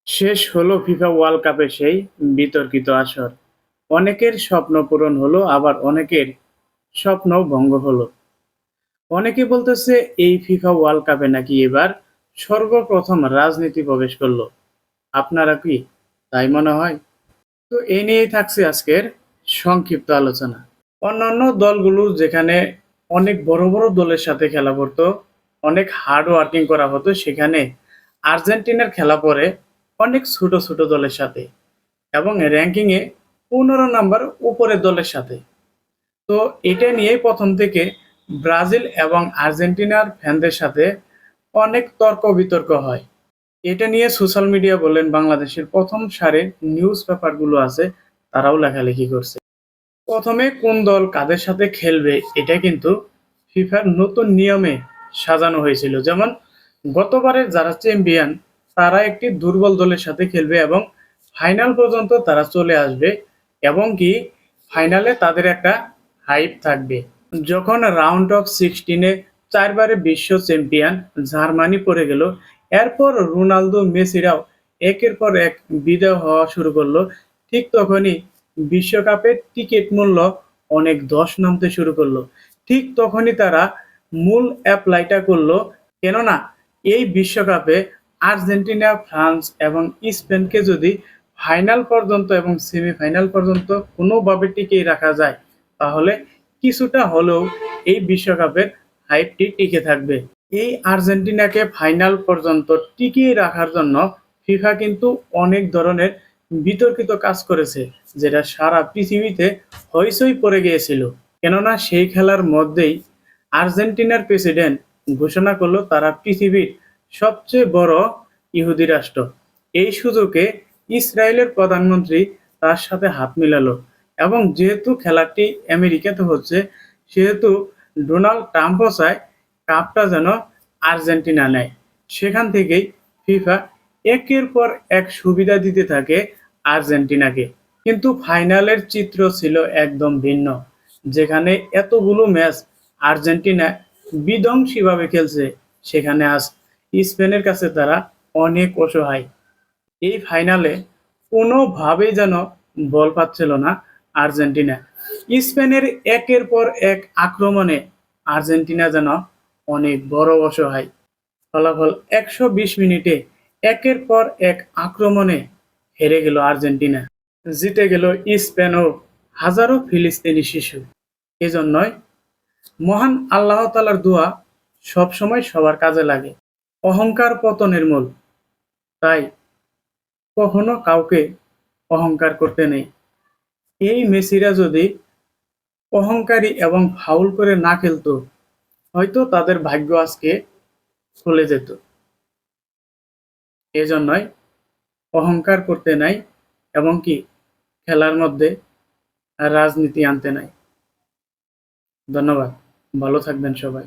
শেষ হলো FIFA world কাপের সেই বিতর্কিত আসর। অনেকের স্বপ্ন পূরণ হলো, আবার অনেকের স্বপ্ন ভঙ্গ হলো। অনেকে বলতেছে এই ফিফা ওয়ার্ল্ড কাপে নাকি এবার সর্বপ্রথম রাজনীতি প্রবেশ করলো। আপনারা কি তাই মনে হয়? তো এই নিয়েই থাকছে আজকের সংক্ষিপ্ত আলোচনা। অন্যান্য দলগুলো যেখানে অনেক বড় বড় দলের সাথে খেলা করতো, অনেক হার্ড ওয়ার্কিং করা হতো, সেখানে আর্জেন্টিনার খেলা পড়ে অনেক ছোট ছোট দলের সাথে এবং র্যাঙ্কিংয়ে 15 নাম্বার উপরের দলের সাথে। তো এটা নিয়েই প্রথম থেকে ব্রাজিল এবং আর্জেন্টিনার ফ্যানদের সাথে অনেক তর্ক বিতর্ক হয়। এটা নিয়ে সোশ্যাল মিডিয়া বলেন, বাংলাদেশের প্রথম সারির নিউজ পেপারগুলো আছে, তারাও লেখালেখি করছে। প্রথমে কোন দল কাদের সাথে খেলবে এটা কিন্তু ফিফার নতুন নিয়মে সাজানো হয়েছিল। যেমন গতবারের যারা চ্যাম্পিয়ন তারা একটি দুর্বল দলের সাথে খেলবে এবং ফাইনাল পর্যন্ত তারা চলে আসবে, এবং কি ফাইনালে তাদের একটা হাইপ থাকবে। যখন রাউন্ড অফ 16-এ চারবারে বিশ্ব চ্যাম্পিয়ন জার্মানি পড়ে গেল, এরপর রোনালদো মেসিরাও একের পর এক বিদায় হওয়া শুরু করলো, ঠিক তখনই বিশ্বকাপের টিকিট মূল্য অনেক ধস নামতে শুরু করলো। ঠিক তখনই তারা মূল অ্যাপ্লাইটা করলো, কেননা এই বিশ্বকাপে আর্জেন্টিনা, ফ্রান্স এবং স্পেনকে যদি ফাইনাল পর্যন্ত এবং সেমিফাইনাল পর্যন্ত কোনোভাবে টিকিয়ে রাখা যায়, তাহলে কিছুটা হলেও এই বিশ্বকাপের হাইপটি টিকে থাকবে। এই আর্জেন্টিনাকে ফাইনাল পর্যন্ত টিকিয়ে রাখার জন্য ফিফা কিন্তু অনেক ধরনের বিতর্কিত কাজ করেছে, যেটা সারা পৃথিবীতে হইচই পড়ে গিয়েছিল। কেননা সেই খেলার মধ্যেই আর্জেন্টিনার প্রেসিডেন্ট ঘোষণা করলো তারা পৃথিবীর সবচেয়ে বড় ইহুদি রাষ্ট্র। এই সুযোগে ইসরায়েলের প্রধানমন্ত্রী তার সাথে হাত মিলালো, এবং যেহেতু খেলাটি আমেরিকাতে হচ্ছে, সেহেতু ডোনাল্ড ট্রাম্পও চায় কাপটা যেন আর্জেন্টিনা নেয়। সেখান থেকেই ফিফা একের পর এক সুবিধা দিতে থাকে আর্জেন্টিনাকে। কিন্তু ফাইনালের চিত্র ছিল একদম ভিন্ন, যেখানে এতগুলো ম্যাচ আর্জেন্টিনা বিধ্বংসীভাবে খেলছে, সেখানে আজ স্পেনের কাছে তারা অনেক অসহায়। এই ফাইনালে কোনোভাবেই যেন বল পাচ্ছিল না আর্জেন্টিনা। স্পেনের একের পর এক আক্রমণে আর্জেন্টিনা যেন অনেক বড় অসহায়। ফলাফল ১২০ মিনিটে একের পর এক আক্রমণে হেরে গেল আর্জেন্টিনা, জিতে গেল স্পেন ও হাজারো ফিলিস্তিনি শিশু। এজন্যই মহান আল্লাহ তাআলার দোয়া সবসময় সবার কাজে লাগে। অহংকার পতনের মূল, তাই কখনো কাউকে অহংকার করতে নেই। এই মেসিরা যদি অহংকারী এবং ফাউল করে না খেলতো, হয়তো তাদের ভাগ্য আজকে খুলে যেত। এজন্যই অহংকার করতে নাই, এবং কি খেলার মধ্যে রাজনীতি আনতে নাই। ধন্যবাদ। ভালো থাকবেন সবাই।